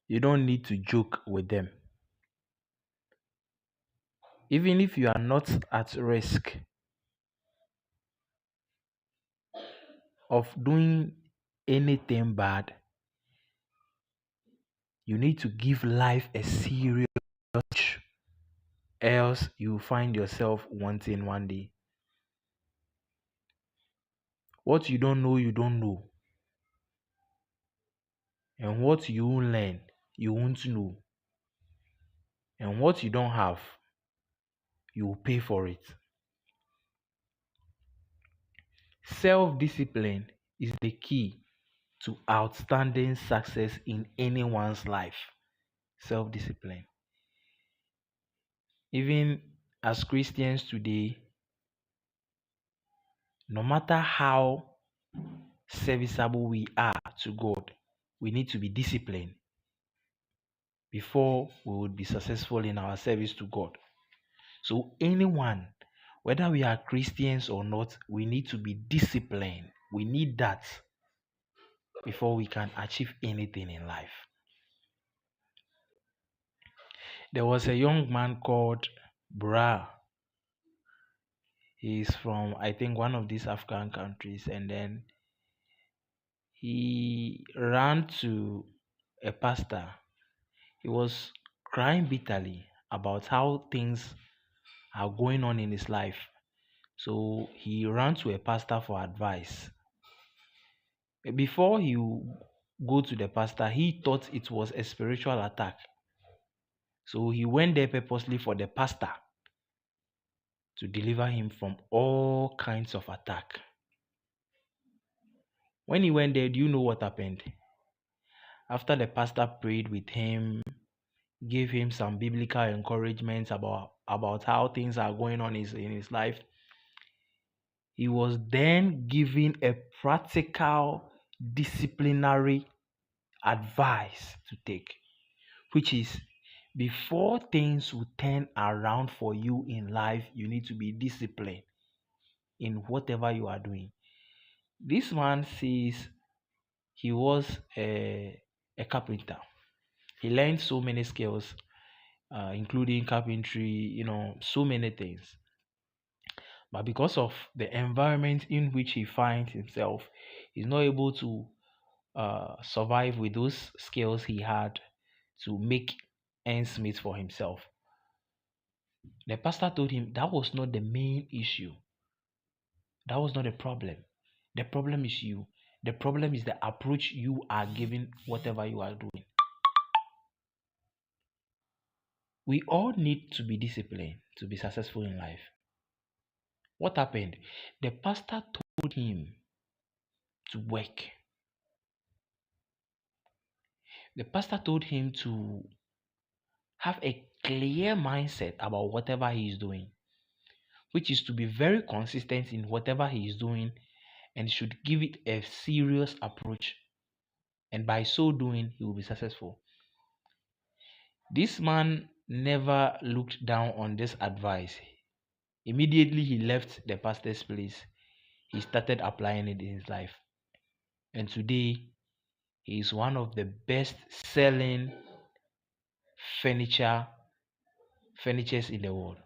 You don't need to joke with them. Even if you are not at risk of doing anything bad, you need to give life a serious touch, else you find yourself wanting one day. What you don't know, you don't know. And what you won't learn, you won't know. And what you don't have, you will pay for it. Self discipline is the key to outstanding success in anyone's life. Self discipline. Even as Christians today, no matter how serviceable we are to God, we need to be disciplined before we would be successful in our service to God. So, anyone, whether we are Christians or not, we need to be disciplined. We need that before we can achieve anything in life. There was a young man called Bra. He's from, I think, one of these African countries, and then he ran to a pastor. He was crying bitterly about how things are going on in his life. So he ran to a pastor for advice. Before he go to the pastor, he thought it was a spiritual attack. So he went there purposely for the pastor to deliver him from all kinds of attack. When he went there, do you know what happened? After the pastor prayed with him, gave him some biblical encouragement about how things are going on in his life, he was then given a practical disciplinary advice to take, which is before things will turn around for you in life, you need to be disciplined in whatever you are doing. This man says he was a carpenter. He learned so many skills, including carpentry, so many things. But because of the environment in which he finds himself, he's not able to survive with those skills he had to make ends meet for himself. The pastor told him that was not the main issue. That was not the problem. The problem is you. The problem is the approach you are giving whatever you are doing. We all need to be disciplined to be successful in life. What happened? The pastor told him to work. The pastor told him to have a clear mindset about whatever he is doing, which is to be very consistent in whatever he is doing and should give it a serious approach. And by so doing, he will be successful. This man never looked down on this advice. Immediately he left the pastor's place, he started applying it in his life. And today, he is one of the best selling furnitures in the world.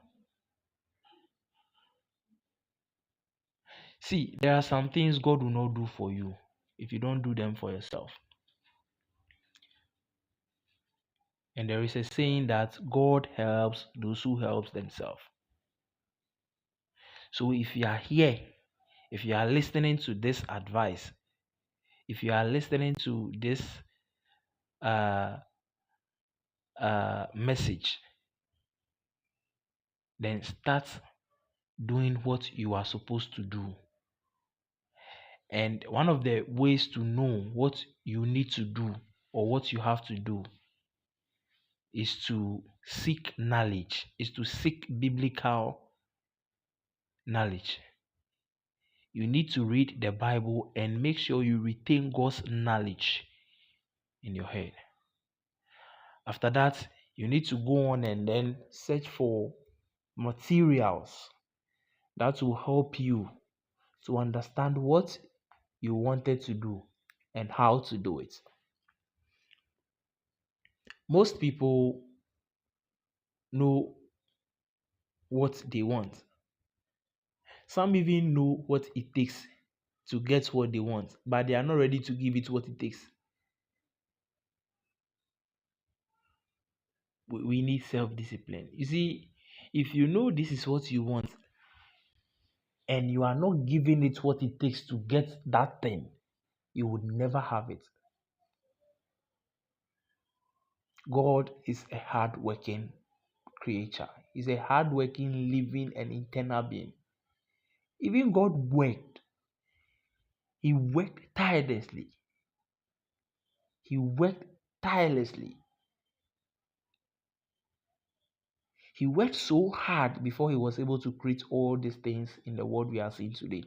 See, there are some things God will not do for you if you don't do them for yourself. And there is a saying that God helps those who help themselves. So if you are here, if you are listening to this advice, if you are listening to this uh, message, then start doing what you are supposed to do. And one of the ways to know what you need to do or what you have to do is to seek knowledge, is to seek biblical knowledge. You need to read the Bible and make sure you retain God's knowledge in your head. After that, you need to go on and then search for materials that will help you to understand what you wanted to do and how to do it. Most people know what they want. Some even know what it takes to get what they want, but they are not ready to give it what it takes. We need self discipline. You see, if you know this is what you want and you are not giving it what it takes to get that thing, you would never have it. God is a hard-working creature. He's a hard-working, living, and eternal being. Even God worked. He worked tirelessly. He worked tirelessly. He worked so hard before he was able to create all these things in the world we are seeing today.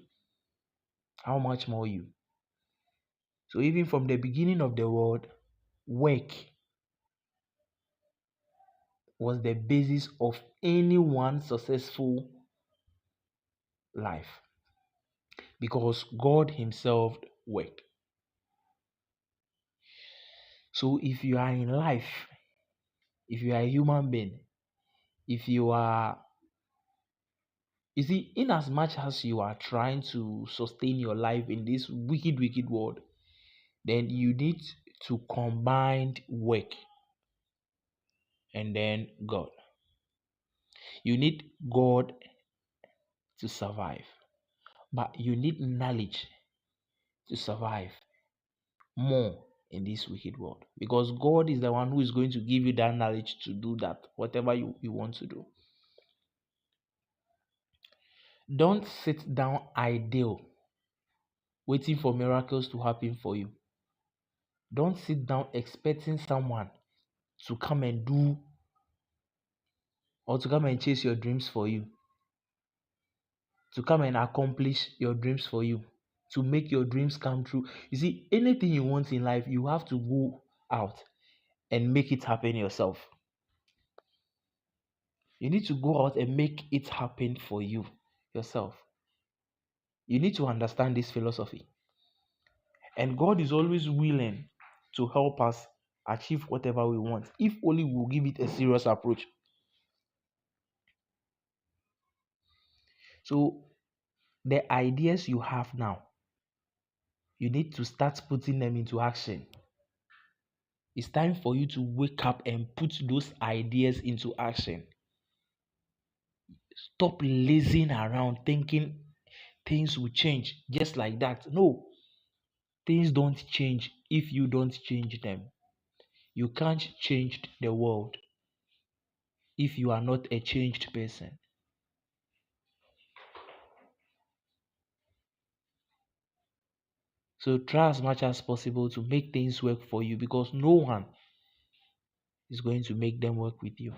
How much more you? So even from the beginning of the world, work was the basis of anyone's successful life because God himself worked. So if you are in life, if you are a human being, if you are, you see, in as much as you are trying to sustain your life in this wicked, wicked world, then you need to combine work and then God. You need God to survive, but you need knowledge to survive more in this wicked world because God is the one who is going to give you that knowledge to do that, whatever you want to do. Don't sit down idle waiting for miracles to happen for you. Don't sit down expecting someone to come and do or to come and chase your dreams for you, to come and accomplish your dreams for you, to make your dreams come true. You see, anything you want in life, you have to go out and make it happen yourself. You need to go out and make it happen for you yourself. You need to understand this philosophy. And God is always willing to help us achieve whatever we want if only we'll give it a serious approach. So, the ideas you have now, you need to start putting them into action. It's time for you to wake up and put those ideas into action. Stop lazing around thinking things will change just like that. No, things don't change if you don't change them. You can't change the world if you are not a changed person. So try as much as possible to make things work for you because no one is going to make them work with you.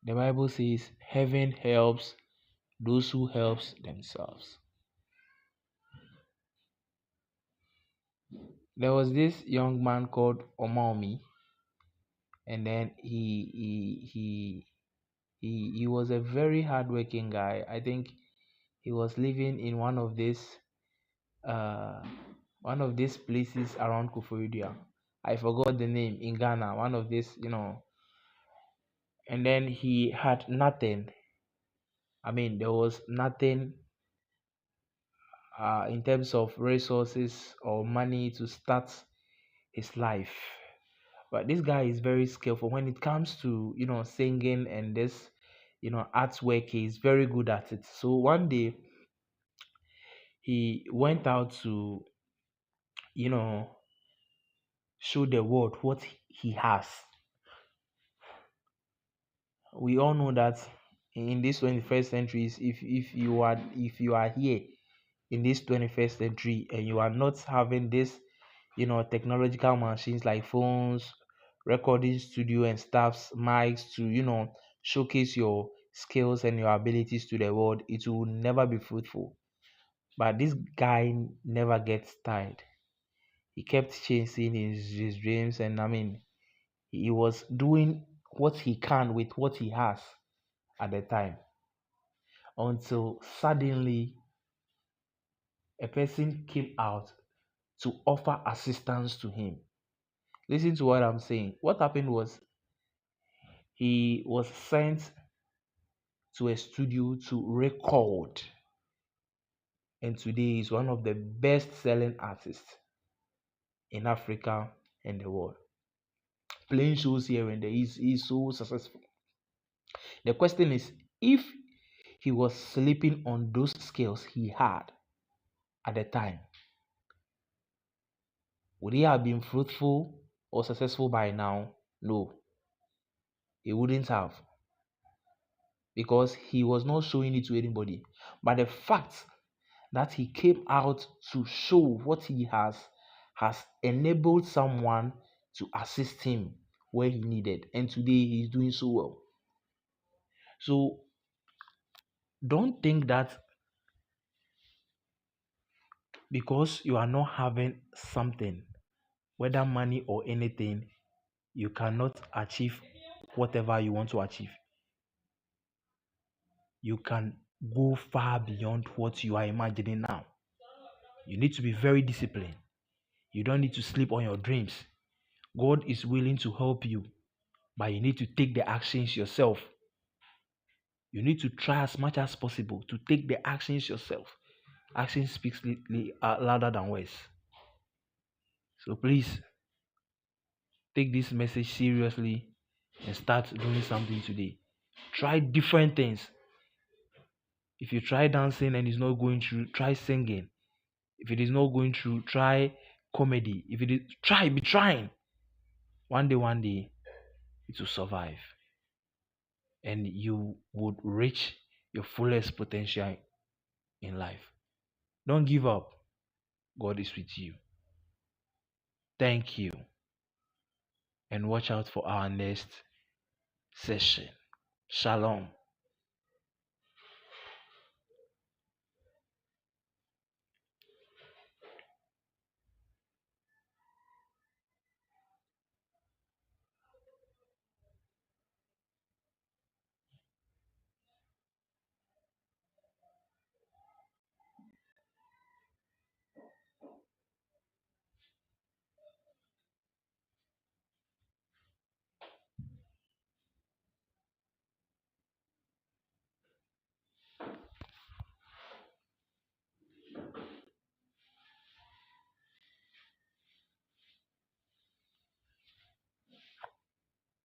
The Bible says heaven helps those who helps themselves. There was this young man called Omaomi, and then he was a very hardworking guy. I think he was living in uh one of these places around Kufuridua. I forgot the name in Ghana. One of these. And then he had nothing. I mean, there was nothing in terms of resources or money to start his life. But this guy is very skillful when it comes to singing and this artwork. He's very good at it. So one day he went out to you know show the world what he has. We all know that in this 21st century, if you are here in this 21st century and you are not having this technological machines like phones, recording studio and stuffs, mics to showcase your skills and your abilities to the world, it will never be fruitful. But this guy never gets tired. He kept chasing his dreams, and I mean, he was doing what he can with what he has at the time until suddenly a person came out to offer assistance to him. Listen to what I'm saying. What happened was he was sent to a studio to record, and today he's one of the best selling artists in Africa and the world. Playing shows here and there. He's so successful. The question is, if he was sleeping on those skills he had at the time, would he have been fruitful or successful by now? No, he wouldn't have, because he was not showing it to anybody. But the fact that he came out to show what he has enabled someone to assist him where he needed, and today he's doing so well. So don't think that because you are not having something, whether money or anything, you cannot achieve whatever you want to achieve. You can go far beyond what you are imagining now. You need to be very disciplined. You don't need to sleep on your dreams. God is willing to help you, but you need to take the actions yourself. You need to try as much as possible to take the actions yourself. Action speaks louder than words. So please take this message seriously and start doing something today. Try different things. If you try dancing and it's not going through, try singing. If it is not going through, try comedy. If it is, be trying. One day, it will survive. And you would reach your fullest potential in life. Don't give up. God is with you. Thank you. And watch out for our next session. Shalom.